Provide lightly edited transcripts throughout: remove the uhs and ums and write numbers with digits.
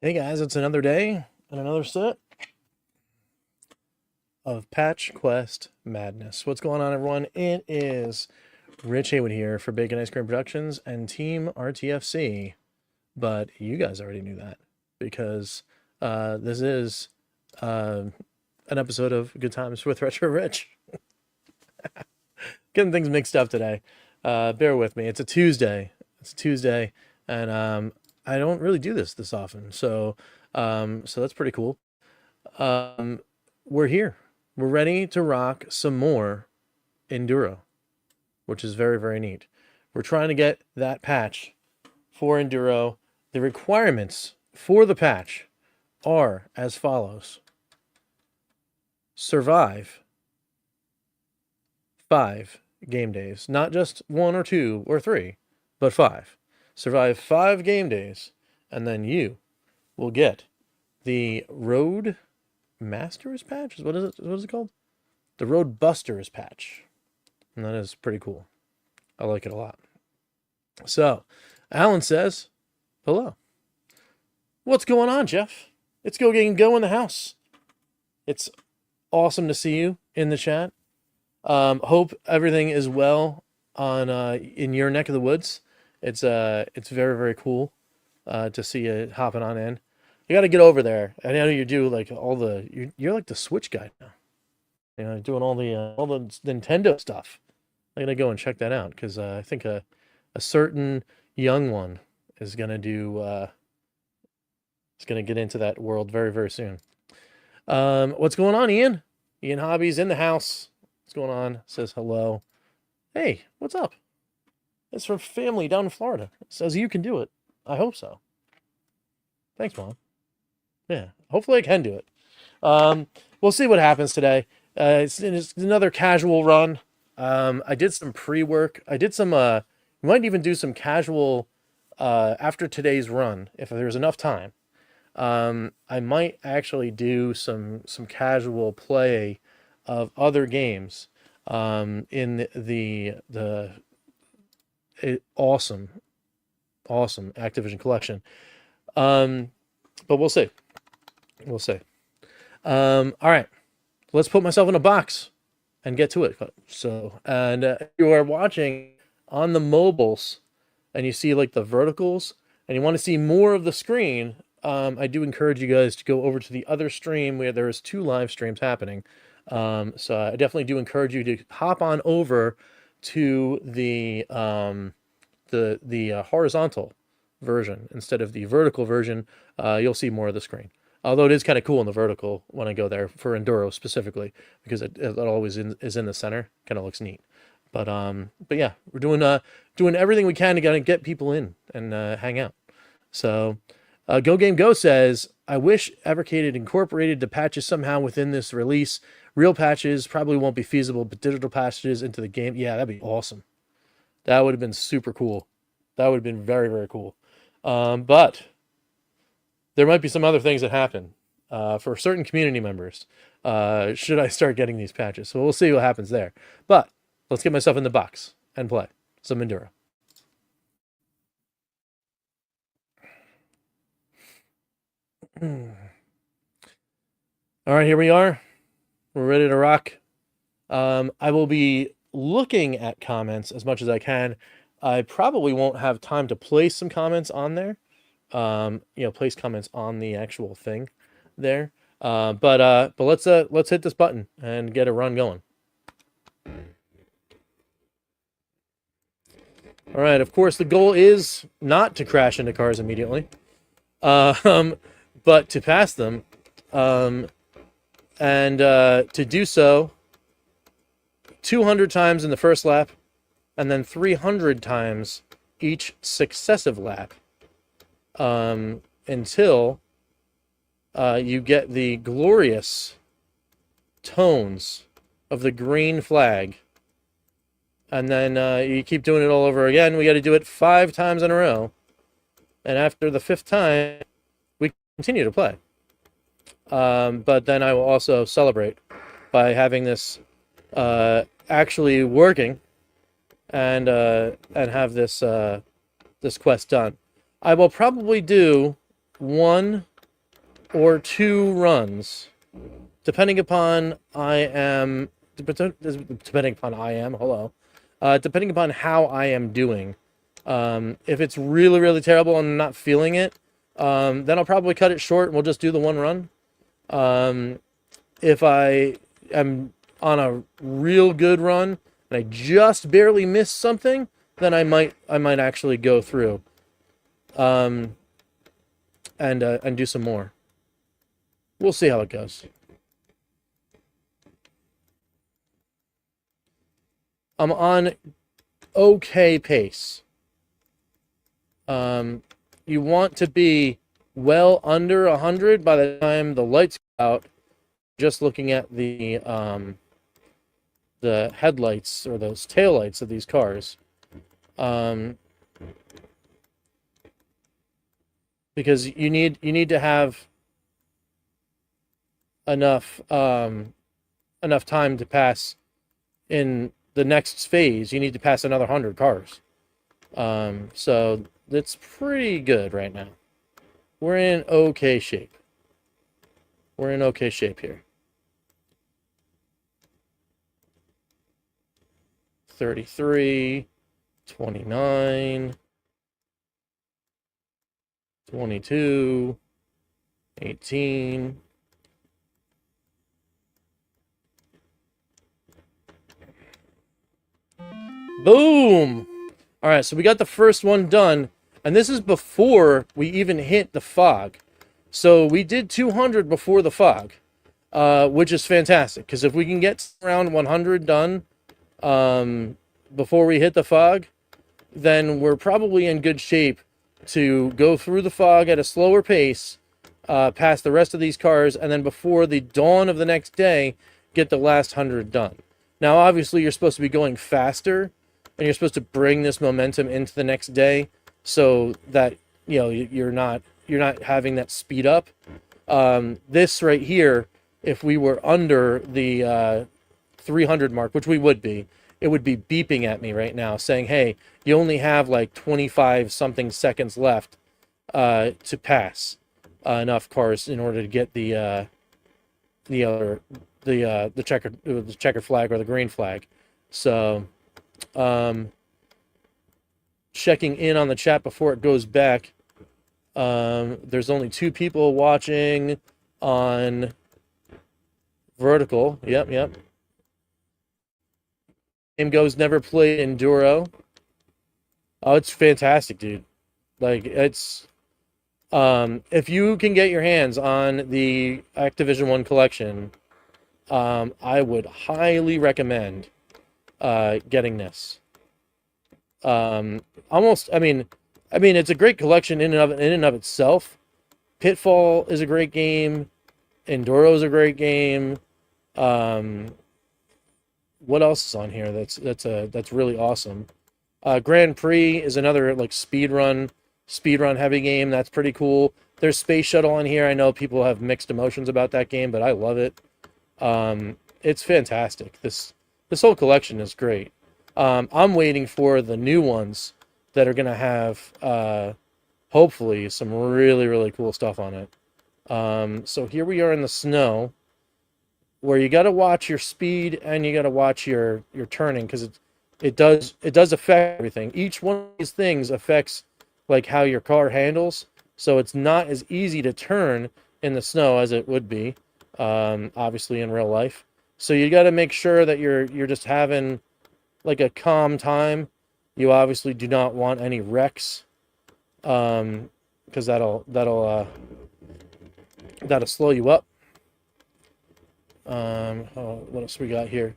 Hey guys, it's another day and another set of Patch Quest Madness. What's going on, everyone? It is Rich Haywood here for Bacon Ice Cream Productions and Team RTFC. But you guys already knew that because this is an episode of Good Times with Retro Rich. Getting things mixed up today. Bear with me. It's a Tuesday. And I don't really do this often, so that's pretty cool. We're here. We're ready to rock some more Enduro, which is very, very neat. We're trying to get that patch for Enduro. The requirements for the patch are as follows. Survive 5 game days, not just 1 or 2 or 3, but 5. Survive 5 game days, and then you will get the Road Masters patch? What is it called? The Road Busters patch. And that is pretty cool. I like it a lot. So, Alan says, hello. What's going on, Jeff? It's GoGameGo in the house. It's awesome to see you in the chat. Hope everything is well on in your neck of the woods. It's very, very cool to see you hopping on in. You got to get over there. I know you do like all the you're like the Switch guy now. You know, doing all the Nintendo stuff. I'm gonna go and check that out because I think a certain young one is gonna get into that world very, very soon. What's going on, Ian? Ian Hobby's in the house. What's going on? Says hello. Hey, what's up? It's from family down in Florida. It says you can do it. I hope so. Thanks, Mom. Yeah, hopefully I can do it. We'll see what happens today. It's another casual run. I did some pre-work. I did some, might even do some casual after today's run, if there's enough time. I might actually do some casual play of other games in the awesome Activision collection. But we'll see. All right, let's put myself in a box and get to it. So, and if you are watching on the mobiles and you see like the verticals and you want to see more of the screen, I do encourage you guys to go over to the other stream where there is 2 live streams happening. So I definitely do encourage you to hop on over to the horizontal version instead of the vertical version. You'll see more of the screen. Although it is kind of cool in the vertical when I go there for Enduro specifically, because it always is in the center. Kind of looks neat. But yeah, we're doing everything we can to get people in and hang out. So GoGameGo says, I wish Evercade had incorporated the patches somehow within this release. Real patches probably won't be feasible, but digital patches into the game, yeah, that'd be awesome. That would have been super cool. That would have been very, very cool. But there might be some other things that happen for certain community members should I start getting these patches. So we'll see what happens there. But let's get myself in the box and play some Enduro. All right, here we are. We're ready to rock. I will be looking at comments as much as I can. I probably won't have time to place some comments on there. Place comments on the actual thing there. But let's hit this button and get a run going. All right, of course the goal is not to crash into cars immediately. But to pass them, and to do so 200 times in the first lap, and then 300 times each successive lap, until you get the glorious tones of the green flag. And then you keep doing it all over again. We got to do it 5 times in a row. And after the 5th time, we continue to play. But then I will also celebrate by having this actually working and have this this quest done. I will probably do one or 2 runs, depending upon depending upon how I am doing. If it's really, really terrible and I'm not feeling it, then I'll probably cut it short and we'll just do the 1 run. If I am on a real good run and I just barely missed something, then I might actually go through and do some more. We'll see how it goes. I'm on okay pace. You want to be well under 100 by the time the lights go out. Just looking at the headlights or those taillights of these cars, because you need to have enough time to pass in the next phase. You need to pass another 100 cars. So it's pretty good right now. We're in okay shape. We're in okay shape here. 33, 29, 22, 18. Boom! All right, so we got the first one done, and this is before we even hit the fog. So we did 200 before the fog, which is fantastic, because if we can get around 100 done before we hit the fog, then we're probably in good shape to go through the fog at a slower pace, past the rest of these cars, and then before the dawn of the next day, get the last 100 done. Now, obviously, you're supposed to be going faster, and you're supposed to bring this momentum into the next day, so that you're not having that speed up. This right here, if we were under the 300 mark, which we would be, it would be beeping at me right now saying, hey, you only have like 25 something seconds left to pass enough cars in order to get the checkered flag or the green flag. So checking in on the chat before it goes back. There's only 2 people watching on vertical. Yep. GoGameGo's never played Enduro. Oh, it's fantastic, dude. Like, it's if you can get your hands on the Activision 1 collection, I would highly recommend getting this. I mean, it's a great collection in and of itself. Pitfall is a great game. Enduro is a great game. What else is on here that's really awesome? Grand Prix is another like speedrun heavy game. That's pretty cool. There's Space Shuttle on here. I know people have mixed emotions about that game, but I love it. It's fantastic. This whole collection is great. I'm waiting for the new ones that are gonna have hopefully some really, really cool stuff on it. So here we are in the snow, where you got to watch your speed and you got to watch your turning, because it does affect everything. Each one of these things affects like how your car handles. So it's not as easy to turn in the snow as it would be, obviously in real life. So you got to make sure that you're just having like a calm time. You obviously do not want any wrecks, because that'll slow you up. What else we got here?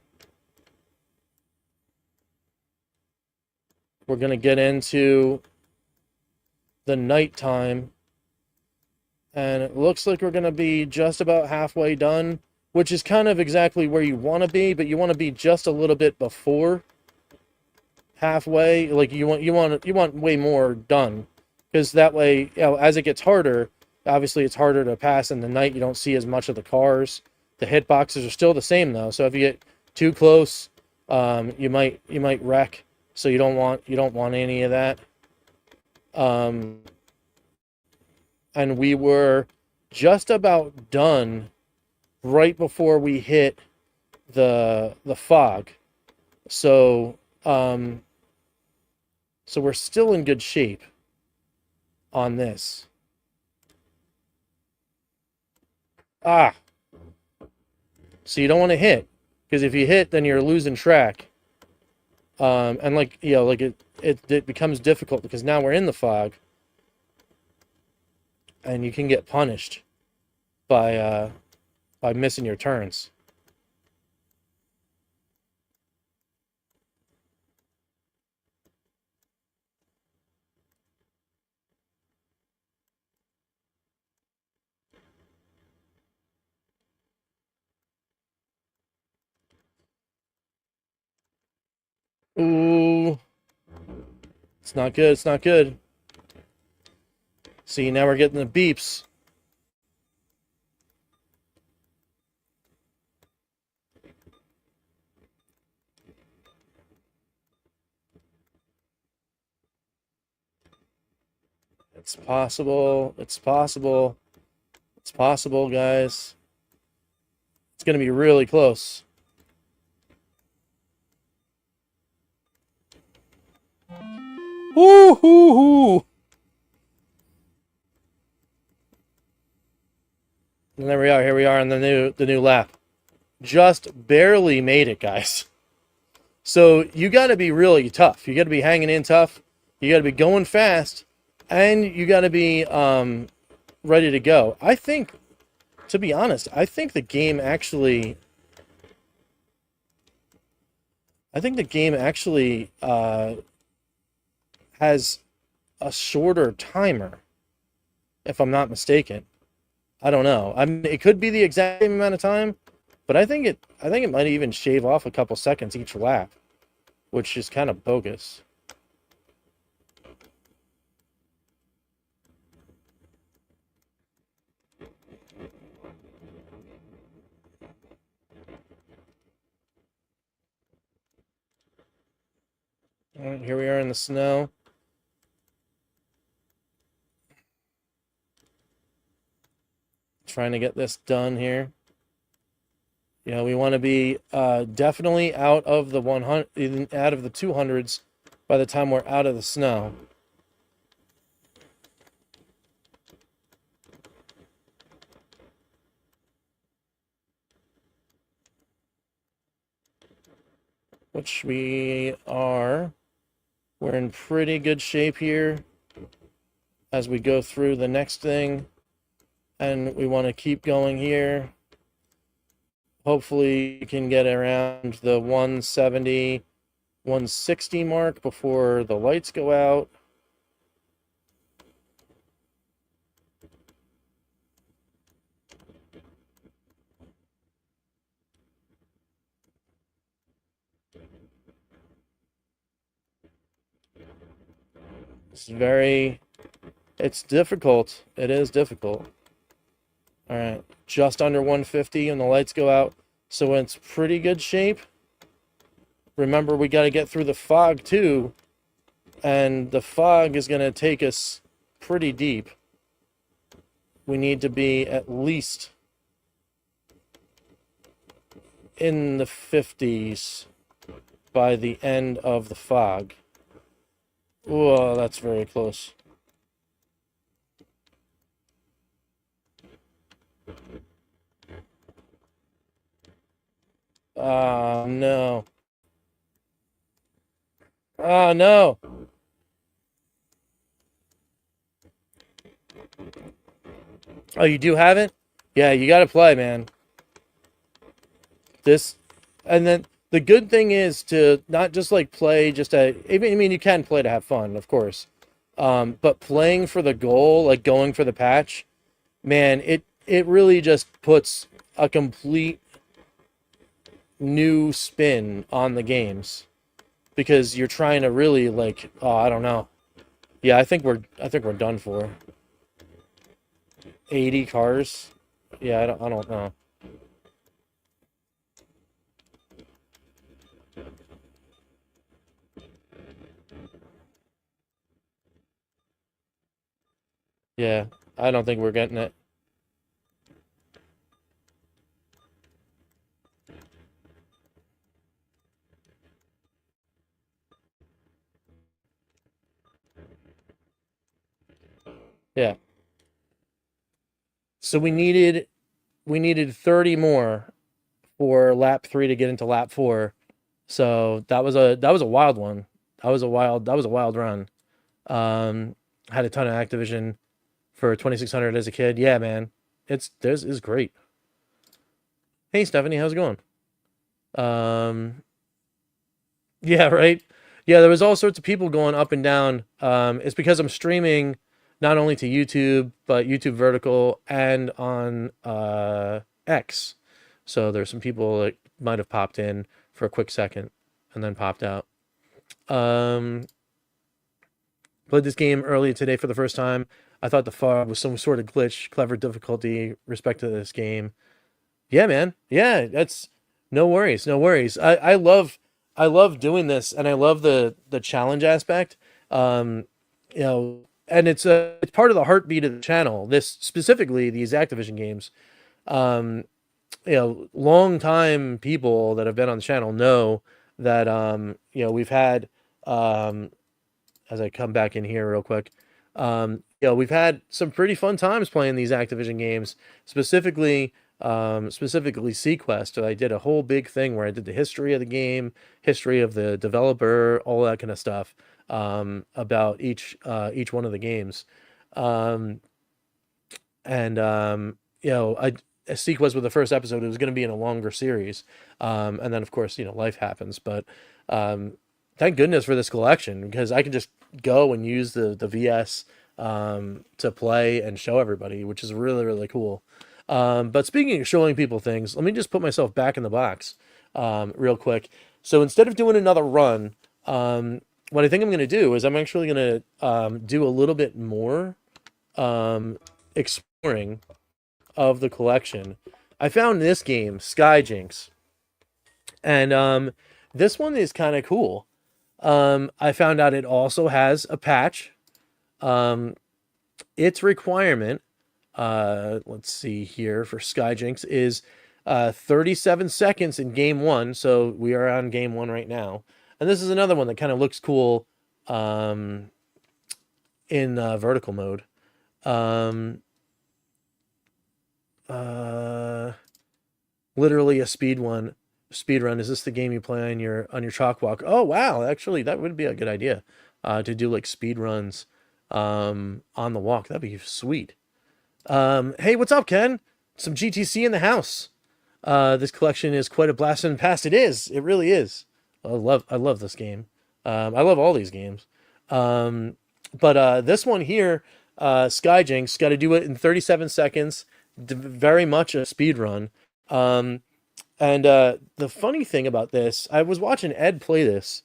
We're gonna get into the nighttime, and it looks like we're gonna be just about halfway done, which is kind of exactly where you want to be, but you want to be just a little bit before halfway. Like you want way more done, because that way, as it gets harder, obviously it's harder to pass in the night. You don't see as much of the cars. The hitboxes are still the same though, so if you get too close, you might wreck. So you don't want any of that. And we were just about done right before we hit the fog. So so we're still in good shape on this. Ah. So you don't want to hit, because if you hit, then you're losing track. And like, you know, like it becomes difficult because now we're in the fog, and you can get punished by missing your turns. Ooh, it's not good. It's not good. See, now we're getting the beeps. It's possible. It's possible. It's possible, guys. It's going to be really close. Woo hoo hoo! And there we are. Here we are on the new lap. Just barely made it, guys. So you got to be really tough. You got to be hanging in tough. You got to be going fast, and you got to be ready to go. I think, to be honest, I think the game actually has a shorter timer, if I'm not mistaken. I don't know. I mean, it could be the exact same amount of time, but I think it might even shave off a couple seconds each lap, which is kind of bogus. All right, here we are in the snow. Trying to get this done here. You know, we want to be definitely out of the 100, out of the 200s by the time we're out of the snow. Which we are. We're in pretty good shape here as we go through the next thing. And we want to keep going here. Hopefully you can get around the 170, 160 mark before the lights go out. It's difficult. It is difficult. All right, just under 150 and the lights go out. So it's pretty good shape. Remember, we got to get through the fog too. And the fog is going to take us pretty deep. We need to be at least in the 50s by the end of the fog. Whoa, that's very close. Oh, no. Oh, no. Oh, you do have it? Yeah, you got to play, man. And then the good thing is to not just like play I mean, you can play to have fun, of course. But playing for the goal, like going for the patch, man, it really just puts a complete new spin on the games, because you're trying to really like, oh, I don't know. Yeah, I think we're done for. 80 cars. Yeah, I don't know. Yeah, I don't think we're getting it. Yeah. So we needed 30 more for lap 3 to get into lap 4. So that was a wild one. That was a wild run. Had a ton of Activision for 2600 as a kid. Yeah, man. This is great. Hey Stephanie, how's it going? Um yeah, right. Yeah, there was all sorts of people going up and down. It's because I'm streaming not only to YouTube, but YouTube Vertical and on X. So there's some people that might have popped in for a quick second and then popped out. Um, Played this game earlier today for the first time. I thought the fog was some sort of glitch, clever difficulty respect to this game. Yeah, man. Yeah, that's no worries, no worries. I love doing this, and I love the challenge aspect. And it's part of the heartbeat of the channel. This specifically these Activision games. Um, long time people that have been on the channel know that we've had um as I come back in here real quick. We've had some pretty fun times playing these Activision games, specifically Sequest. I did a whole big thing where I did the history of the game, history of the developer, all that kind of stuff about each one of the games. Um, and I Sequest with the first episode. It was going to be in a longer series, and then of course life happens. But um, thank goodness for this collection because I can just go and use the VS to play and show everybody, which is really really cool. But speaking of showing people things, let me just put myself back in the box real quick. So instead of doing another run, what I think I'm going to do is I'm actually going to do a little bit more exploring of the collection. I found this game, Skyjinx, and this one is kind of cool. I found out it also has a patch. Um, its requirement, let's see here for Skyjinx, is 37 seconds in game one. So we are on game one right now. And this is another one that kind of looks cool in vertical mode. Um, uh, Literally a speed run. Is this the game you play on your chalk walk? Oh wow, actually that would be a good idea to do like speed runs on the walk. That'd be sweet. Hey, what's up, Ken? Some GTC in the house. This collection is quite a blast from the past. It is. It really is. I love this game. I love all these games. But this one here, Skyjinx, got to do it in 37 seconds. Very much a speed run. And the funny thing about this, I was watching Ed play this,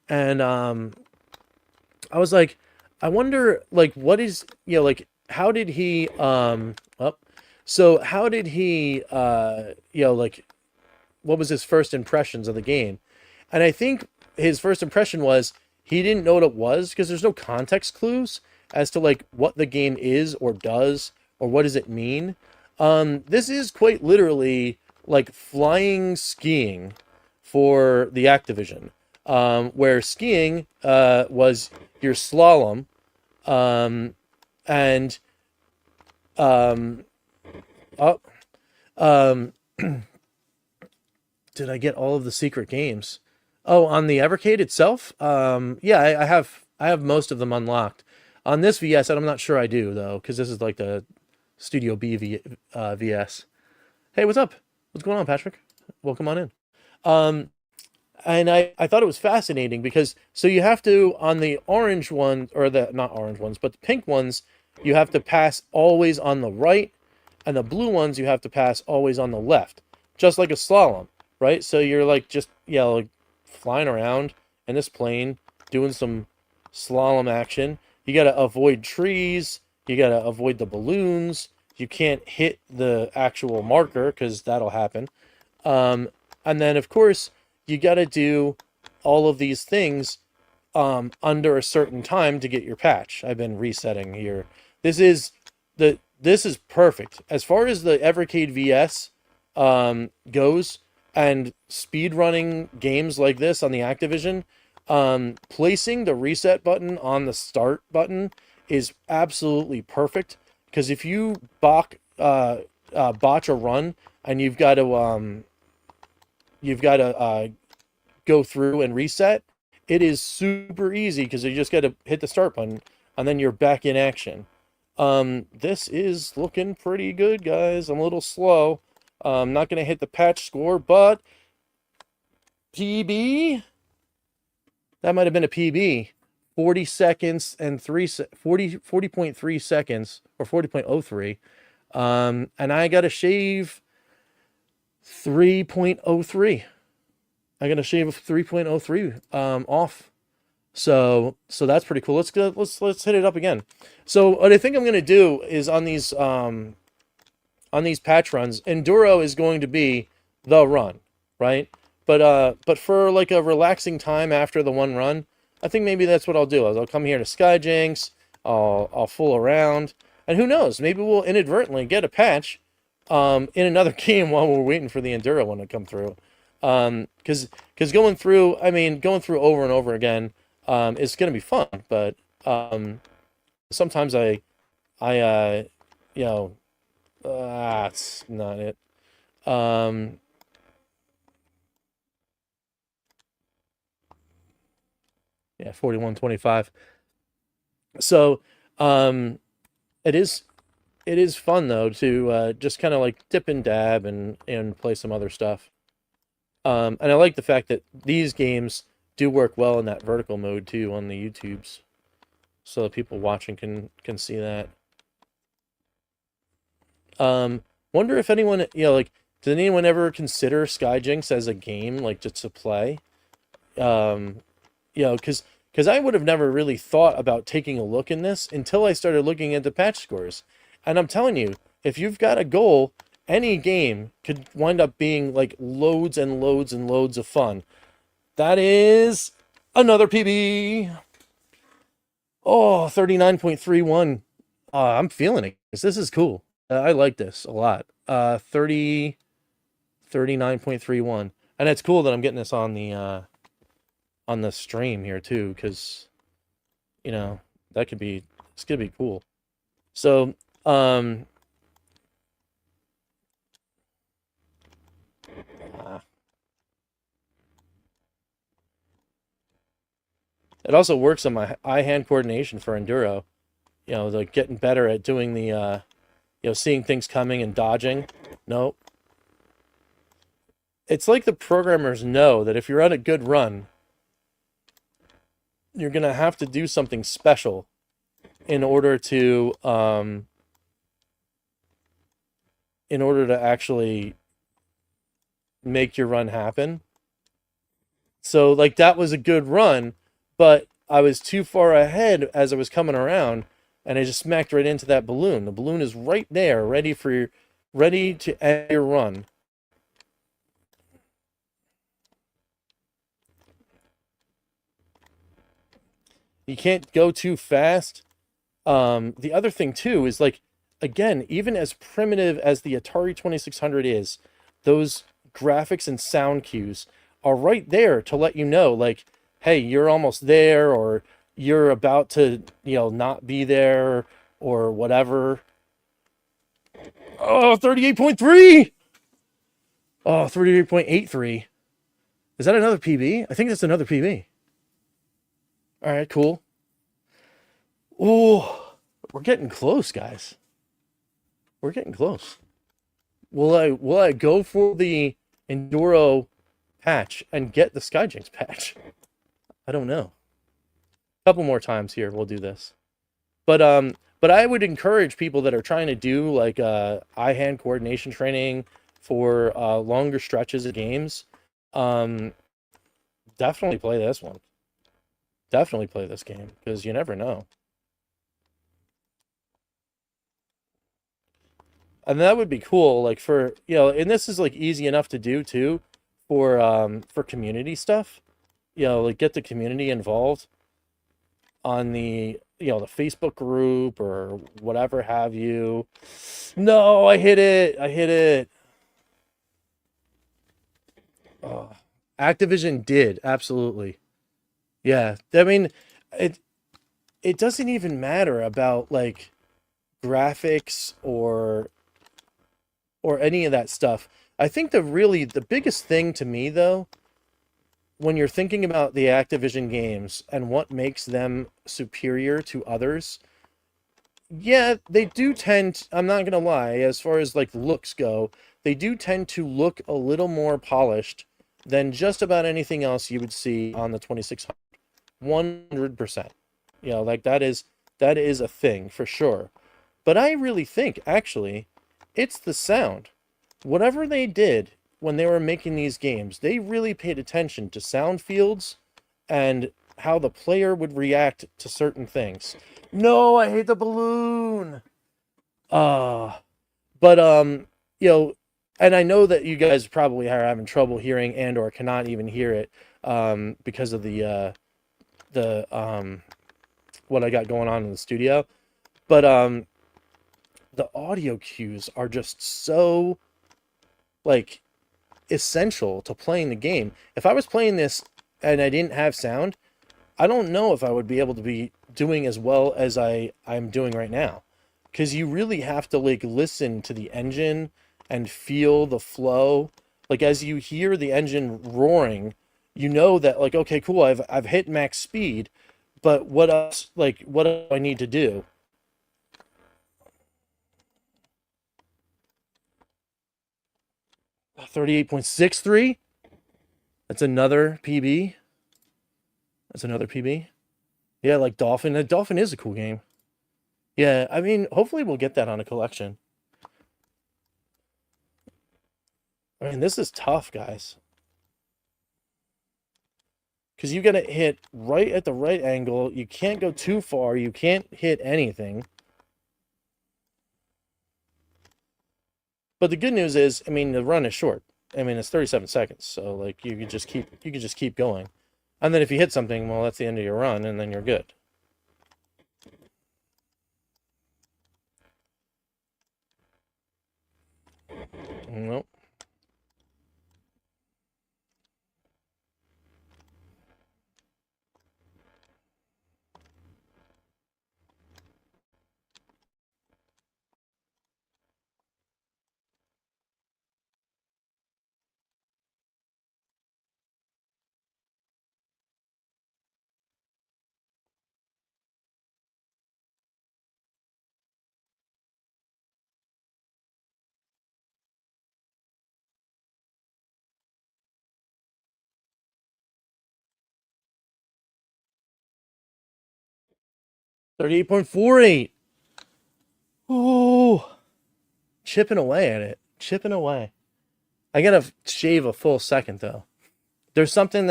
and I was like, I wonder, like, what is, like, how did he, so how did he, like, what was his first impressions of the game? And I think his first impression was he didn't know what it was because there's no context clues as to like what the game is or does or what does it mean. This is quite literally like flying skiing for the Activision, where skiing was your slalom, and oh, um, did I get all of the secret games? Oh, on the Evercade itself, yeah, I have most of them unlocked. On this VS, and I'm not sure I do though, because this is like the Studio VS. Hey, what's up? What's going on, Patrick? Welcome on in. Um, and I thought it was fascinating because so you have to on the orange one or the not orange ones, but the pink ones, you have to pass always on the right, and the blue ones you have to pass always on the left, just like a slalom, right? So you're like just like flying around in this plane, doing some slalom action. You got to avoid trees. You got to avoid the balloons. You can't hit the actual marker because that'll happen. And then, of course, you got to do all of these things under a certain time to get your patch. I've been resetting here. This is perfect as far as the Evercade VS goes, and speed running games like this on the Activision. Placing the reset button on the start button is absolutely perfect, because if you botch a run and you've got to go through and reset, it is super easy because you just got to hit the start button and then you're back in action. This is looking pretty good, guys. I'm a little slow. I'm not going to hit the patch score, but PB? That might have been a PB. 40 seconds and 40.3 seconds, or 40.03. And I got to shave 3.03. I got to shave 3.03 off. So that's pretty cool. Let's hit it up again. So what I think I'm gonna do is on these patch runs, Enduro is going to be the run, right? But for like a relaxing time after the one run, I think maybe that's what I'll do. I'll come here to Skyjinx, I'll fool around, and who knows, maybe we'll inadvertently get a patch in another game while we're waiting for the Enduro one to come through. Because going through over and over again, is going to be fun, but sometimes that's not it. Yeah, 41.25. So, it is fun though to just kind of like dip and dab and play some other stuff. And I like the fact that these games do work well in that vertical mode too on the YouTubes, so that people watching can see that. Wonder if anyone, like, did anyone ever consider Skyjinx as a game, like, just to play? Because I would have never really thought about taking a look in this until I started looking at the patch scores. And I'm telling you, if you've got a goal, any game could wind up being like loads and loads and loads of fun. That is another PB. Oh, 39.31. I'm feeling it. This is cool. I like this a lot. 39.31. And it's cool that I'm getting this on the stream here too, because it's gonna be cool. So it also works on my eye-hand coordination for Enduro. Like getting better at doing the seeing things coming and dodging. Nope. It's like the programmers know that if you're on a good run, you're gonna have to do something special in order to actually make your run happen. So like that was a good run, but I was too far ahead as I was coming around, and I just smacked right into that balloon. The balloon is right there, ready to end your run. You can't go too fast. The other thing too is, like, again, even as primitive as the Atari 2600 is, those graphics and sound cues are right there to let you know, like, hey, you're almost there, or you're about to, not be there, or whatever. Oh, 38.3! Oh, 38.83. Is that another PB? I think that's another PB. All right, cool. Oh, we're getting close, guys. We're getting close. Will I go for the Enduro patch and get the Skyjinx patch? I don't know. A couple more times here, we'll do this. But I would encourage people that are trying to do like eye-hand coordination training for longer stretches of games. Definitely play this one. Definitely play this game, because you never know. And that would be cool, like, for, and this is like easy enough to do too, for community stuff. Like, get the community involved on the the Facebook group or whatever have you. No, I hit it. Oh, Activision did, absolutely. Yeah, I mean, it doesn't even matter about like graphics or any of that stuff. I think the biggest thing to me though, when you're thinking about the Activision games and what makes them superior to others, yeah, they do tend, I'm not gonna lie, as far as like looks go, they do tend to look a little more polished than just about anything else you would see on the 2600. 100%. You know, like that is a thing for sure. But I really think actually it's the sound. Whatever they did when they were making these games, they really paid attention to sound fields and how the player would react to certain things. No, I hate the balloon. Uh but you know, and I know that you guys probably are having trouble hearing and or cannot even hear it because of the what I got going on in the studio. But the audio cues are just so like essential to playing the game. If I was playing this and I didn't have sound, I don't know if I would be able to be doing as well as I'm doing right now. Because you really have to like listen to the engine and feel the flow. Like as you hear the engine roaring, you know that like okay, cool, I've hit max speed, but what else like what do I need to do? 38.63? That's another PB. That's another PB. Yeah, like Dolphin. Dolphin is a cool game. Yeah, I mean, hopefully we'll get that on a collection. I mean, this is tough, guys. Because you got to hit right at the right angle. You can't go too far. You can't hit anything. But the good news is, I mean, the run is short. I mean, it's 37 seconds, so like you could just keep going. And then if you hit something, well, that's the end of your run, and then you're good. Nope. Thirty-eight point 48. Oh, chipping away at it. Chipping away. I gotta shave a full second though. There's something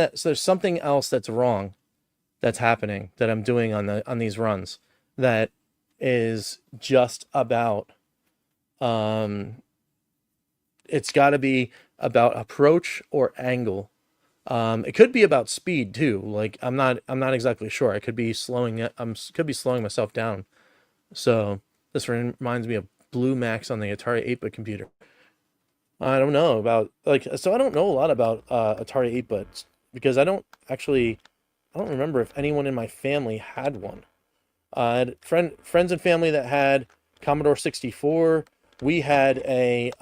else that's wrong that's happening that I'm doing on these runs that is just about um it's got to be about approach or angle. It could be about speed too. Like I'm not exactly sure. I could be slowing it. Could be slowing myself down. So this reminds me of Blue Max on the Atari 8-bit computer. I don't know about like so I don't know a lot about Atari 8-bits because I don't remember if anyone in my family had one. I had friends and family that had Commodore 64. We had a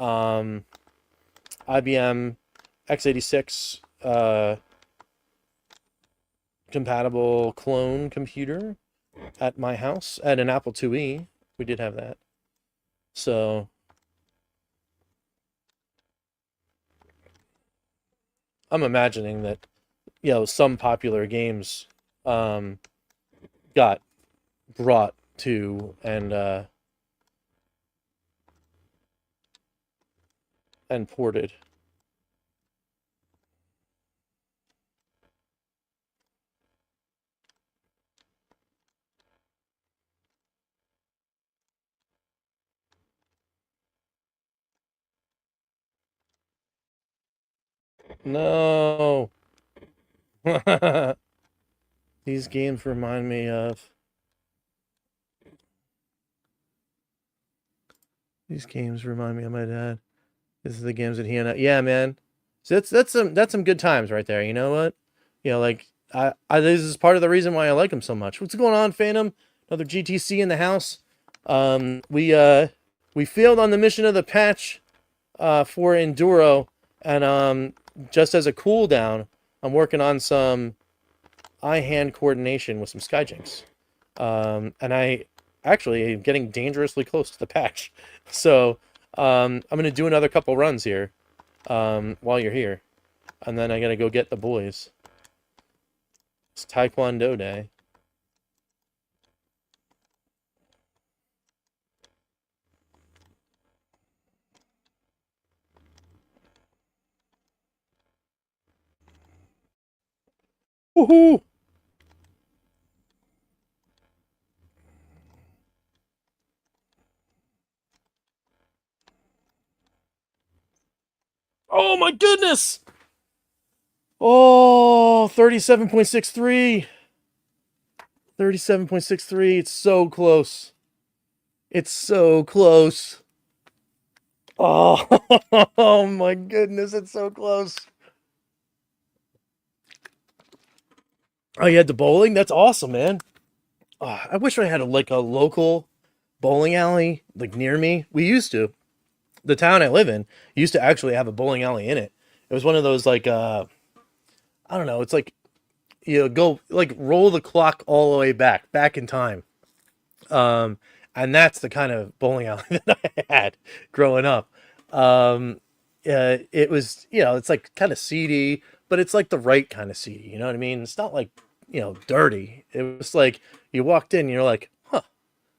IBM x86 compatible clone computer at my house at an Apple IIe. We did have that. So I'm imagining that some popular games um, got brought to and ported. No. These games remind me of my dad. This is the games that he and I, yeah, man. So that's some good times right there. You know what? You know, like this is part of the reason why I like them so much. What's going on, Phantom? Another GTC in the house. We failed on the mission of the patch for Enduro, and just as a cool down, I'm working on some eye-hand coordination with some Skyjinks. And I actually am getting dangerously close to the patch. So I'm going to do another couple runs here while you're here. And then I got to go get the boys. It's Taekwondo Day. Woohoo! Oh my goodness! Oh, 37.63. 37.63. It's so close. It's so close. Oh, oh my goodness, it's so close. Oh, you had the bowling? That's awesome, man. Oh, I wish I had a local bowling alley like near me. We used to. The town I live in used to actually have a bowling alley in it. It was one of those like I don't know, it's like go like roll the clock all the way back in time. Um and that's the kind of bowling alley that I had growing up. It was, it's like kind of seedy, but it's like the right kind of seedy, you know what I mean? It's not like, dirty. It was like you walked in and you're like, huh,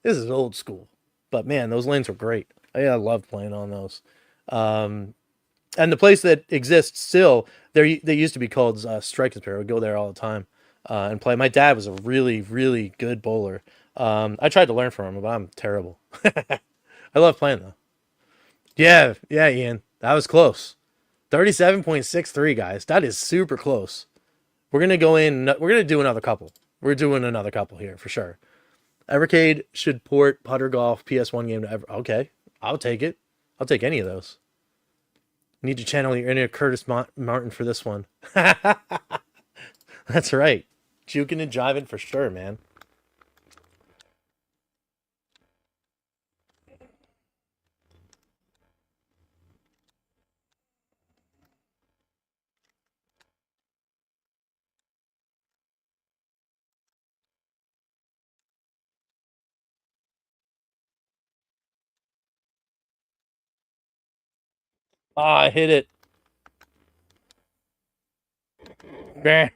this is old school. But man, those lanes were great. I loved playing on those. And the place that exists still, they used to be called Strike and Spare. I would go there all the time and play. My dad was a really, really good bowler. I tried to learn from him, but I'm terrible. I love playing though. Yeah, yeah, Ian. That was close. 37.63, guys. That is super close. We're going to go in. We're going to do another couple. We're doing another couple here for sure. Evercade should port Putter Golf PS1 game to Okay, I'll take it. I'll take any of those. Need to channel your inner Curtis Martin for this one. That's right. Juking and jiving for sure, man. Ah, I hit it.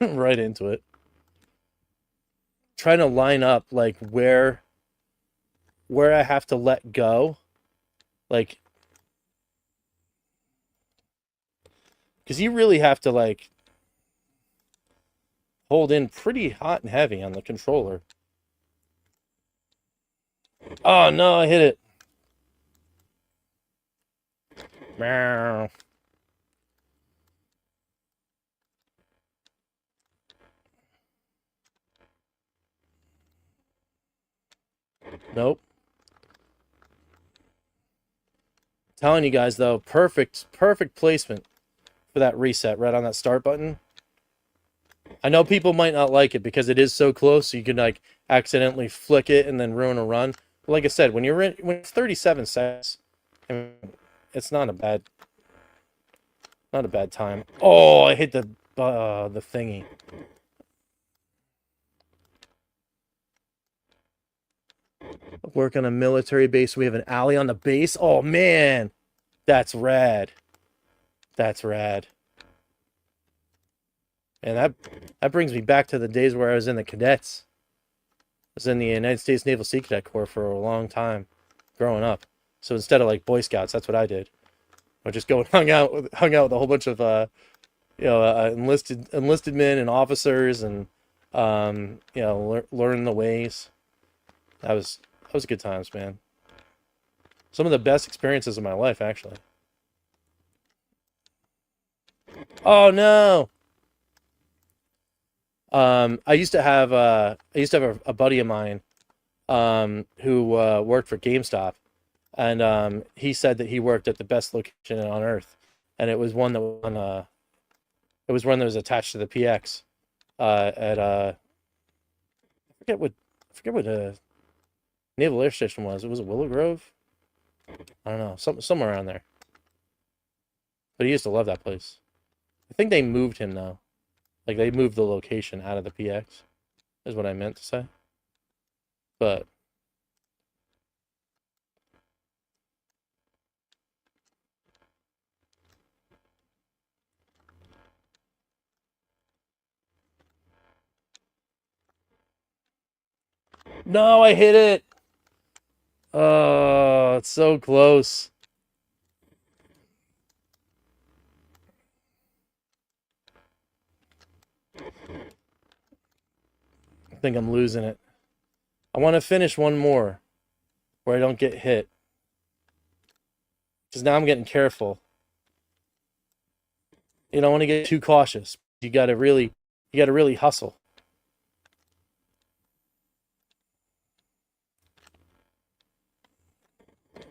Right into it. Trying to line up like where I have to let go. Like, because you really have to like hold in pretty hot and heavy on the controller. Oh no, I hit it. Meow. Nope. Telling you guys though, perfect placement for that reset right on that start button. I know people might not like it because it is so close, so you can like accidentally flick it and then ruin a run. But like I said, when it's 37 seconds, I mean, it's not a bad time. Oh, I hit the thingy. Work on a military base. We have an alley on the base. Oh man, that's rad. That's rad. And that brings me back to the days where I was in the cadets. I was in the United States Naval Sea Cadet Corps for a long time, growing up. So instead of like Boy Scouts, that's what I did. I just go and hung out with a whole bunch of enlisted men and officers, and learn the ways. That was good times, man. Some of the best experiences of my life, actually. Oh no. I used to have a buddy of mine who worked for GameStop, and he said that he worked at the best location on earth, and it was one that was attached to the PX. at I forget what Naval Air Station was. It was Willow Grove. I don't know, somewhere around there. But he used to love that place. I think they moved him though. Like they moved the location out of the PX, is what I meant to say. But no, I hit it. Oh, it's so close. I think I'm losing it. I want to finish one more where I don't get hit. Because now I'm getting careful. You don't want to get too cautious. You gotta really hustle.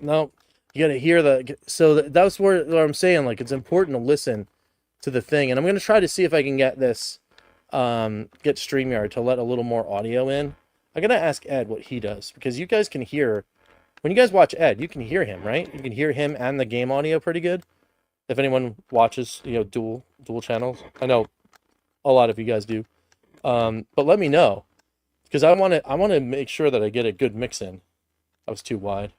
No, you gotta hear the. So that's where I'm saying, like, it's important to listen to the thing, and I'm gonna try to see if I can get this, get StreamYard to let a little more audio in. I'm gonna ask Ed what he does, because you guys can hear when you guys watch Ed, you can hear him, right? You can hear him and the game audio pretty good. If anyone watches, dual channels, I know a lot of you guys do. But let me know, because I want to make sure that I get a good mix in. I was too wide.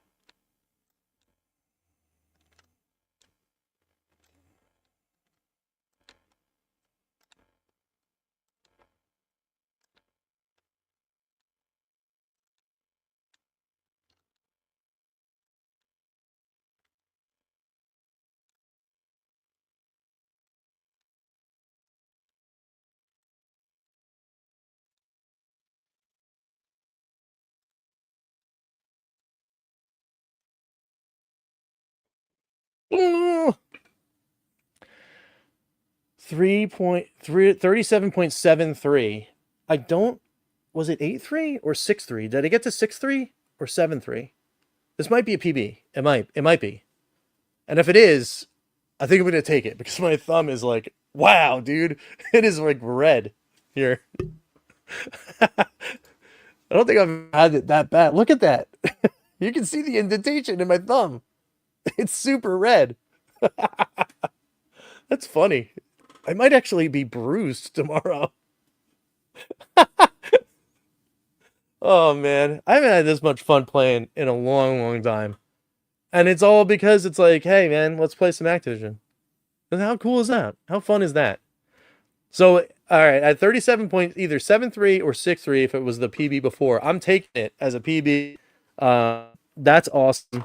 Ooh! 37.73. I don't. Was it 8.3 or 6.3? Did I get to 6.3 or 7.3? This might be a PB. It might be. And if it is, I think I'm gonna take it because my thumb is like, wow, dude, it is like red here. I don't think I've had it that bad. Look at that. You can see the indentation in my thumb. It's super red. That's funny. I might actually be bruised tomorrow. Oh man, I haven't had this much fun playing in a long, long time. And it's all because it's like, hey man, let's play some Activision. And how cool is that? How fun is that? So, all right, at 37 points, either 7.3 or 6.3 if it was the PB before. I'm taking it as a PB. That's awesome.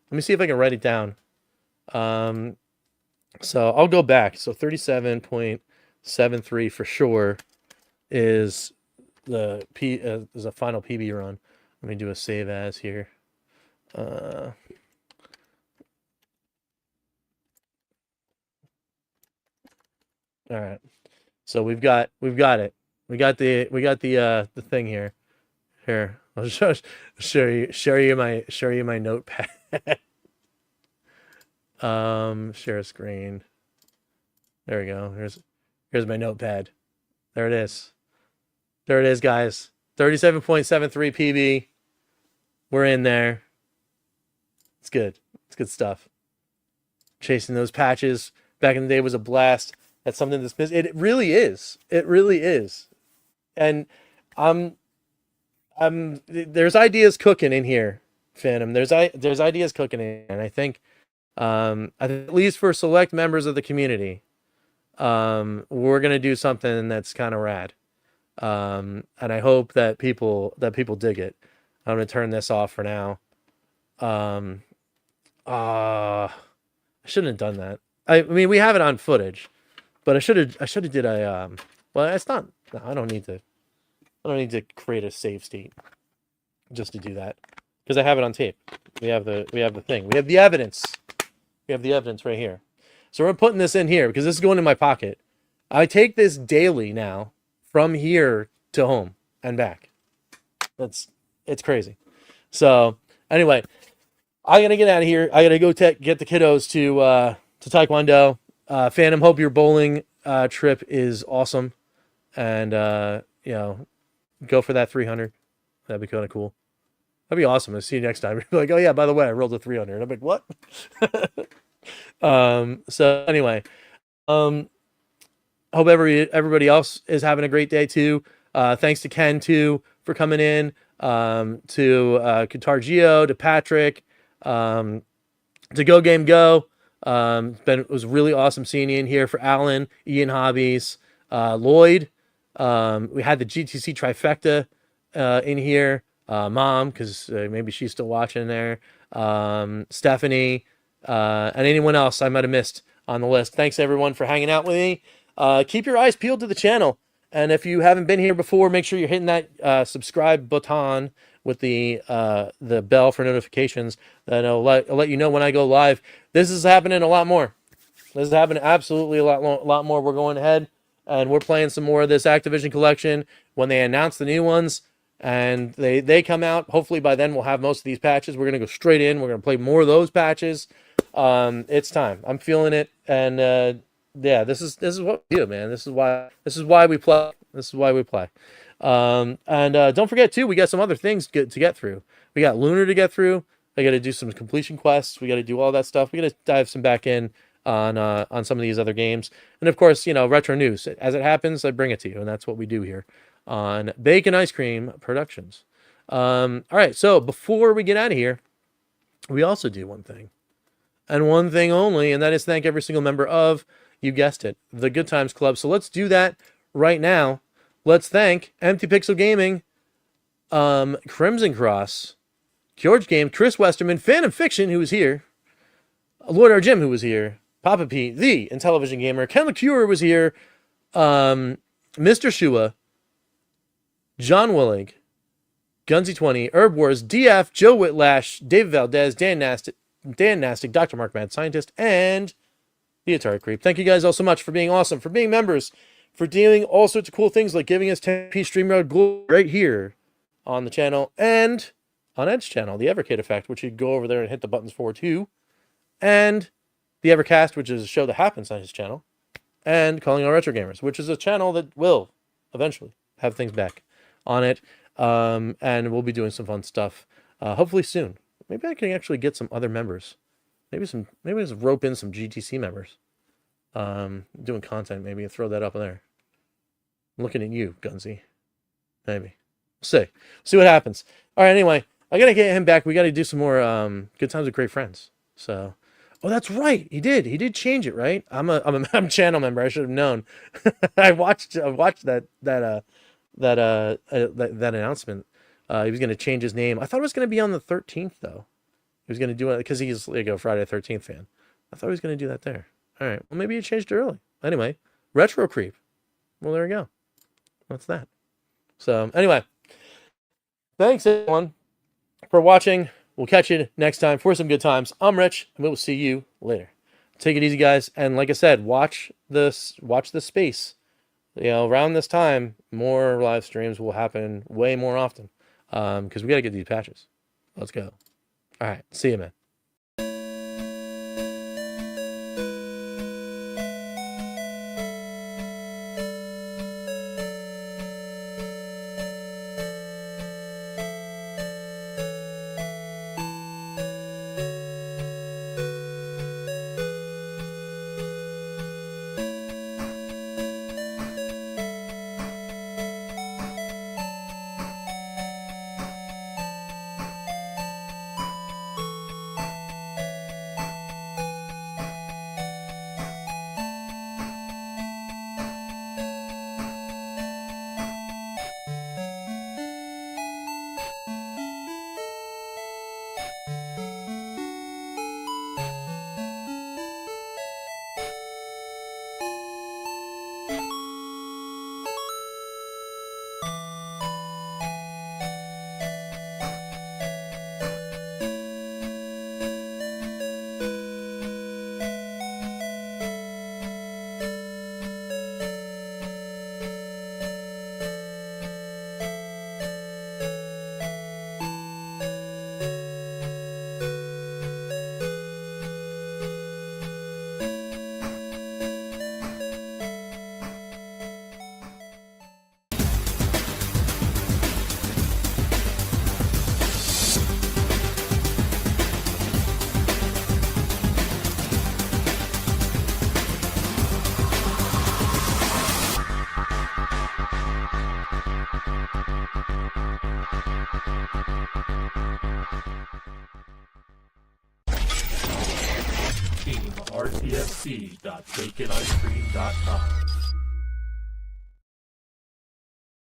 Let me see if I can write it down. So I'll go back. So 37.73 for sure is the is a final PB run. Let me do a save as here. All right. So we've got it. We got the thing here. Here, I'll show you my notepad. Share a screen. There we go. Here's my notepad. There it is. There it is, guys. 37.73 PB. We're in there. It's good. It's good stuff. Chasing those patches back in the day was a blast. That's something that's missing. It really is. It really is. And there's ideas cooking in here, Phantom. There's ideas cooking in here, and I think at least for select members of the community, we're gonna do something that's kind of rad. And I hope that people dig it. I'm gonna turn this off for now. I shouldn't have done that. I mean, we have it on footage, but I should have did a well, it's not. No, I don't need to create a save state just to do that because I have it on tape. We have the thing. We have the evidence. We have the evidence right here. So we're putting this in here because this is going in my pocket. I take this daily now from here to home and back. It's crazy. So anyway, I gotta get out of here. I gotta go get the kiddos to Taekwondo. Phantom, hope your bowling trip is awesome. and you know, go for that 300. That'd be kind of cool. That'd be awesome. I'll see you next time. You're like, oh yeah, by the way, I rolled a 300. I'm like, what? So anyway, um, hope everybody else is having a great day too. Thanks to Ken too for coming in. To Qatar Geo, to Patrick, to GoGameGo. It was really awesome seeing you in here. For Alan, Ian Hobbies, Lloyd. We had the GTC trifecta in here. Mom, because maybe she's still watching there. Stephanie, and anyone else I might have missed on the list. Thanks everyone for hanging out with me. Keep your eyes peeled to the channel. And if you haven't been here before, make sure you're hitting that subscribe button with the bell for notifications. Then I'll let you know when I go live. This is happening a lot more. This is happening absolutely a lot more. We're going ahead and we're playing some more of this Activision collection when they announce the new ones and they come out. Hopefully by then we'll have most of these patches. We're gonna go straight in. We're gonna play more of those patches. It's time. I'm feeling it, and yeah, this is what we do, man. This is why we play. This is why we play. And don't forget too, we got some other things to get through. We got Lunar to get through. I got to do some completion quests. We got to do all that stuff. We got to dive some back in on some of these other games, and of course, you know, retro news as it happens. I bring it to you, and that's what we do here on Bacon Ice Cream Productions. All right, so before we get out of here, we also do one thing, and one thing only, and that is thank every single member of, you guessed it, the Good Times Club. So let's do that right now. Let's thank Empty Pixel Gaming, Crimson Cross, George Game, Chris Westerman, Phantom Fiction, who was here, Lord R. Jim, who was here, Papa P, the Intellivision Gamer, Ken LeCure was here, Mr. Shua, John Willig, Gunsy20, Herb Wars, DF, Joe Whitlash, David Valdez, Dan Nastic, Dr. Mark Mad Scientist, and the Atari Creep. Thank you guys all so much for being awesome, for being members, for doing all sorts of cool things like giving us 10p StreamYard glory right here on the channel and on Ed's channel, the Evercade Effect, which you go over there and hit the buttons for too, and the Evercast, which is a show that happens on his channel, and Calling All Retro Gamers, which is a channel that will eventually have things back on it, and we'll be doing some fun stuff hopefully soon. Maybe I can actually get some other members. Maybe just rope in some GTC members. Doing content, maybe throw that up there. I'm looking at you, Gunsy. Maybe. We'll see what happens. All right, anyway, I gotta get him back. We gotta do some more Good Times with Great Friends. So, oh, that's right. He did change it, right? I'm a channel member. I should have known. I watched that announcement. He was gonna change his name. I thought it was gonna be on the 13th though. He was gonna do it because he's like a Friday the 13th fan. I thought he was gonna do that there. All right. Well, maybe he changed it early. Anyway, Retro Creep. Well, there we go. That's that. So anyway, thanks everyone for watching. We'll catch you next time for some good times. I'm Rich, and we will see you later. Take it easy, guys. And like I said, watch the space. You know, around this time, more live streams will happen way more often because we got to get these patches. Let's go. All right. See you, man. team rtfc.baconicecream.com.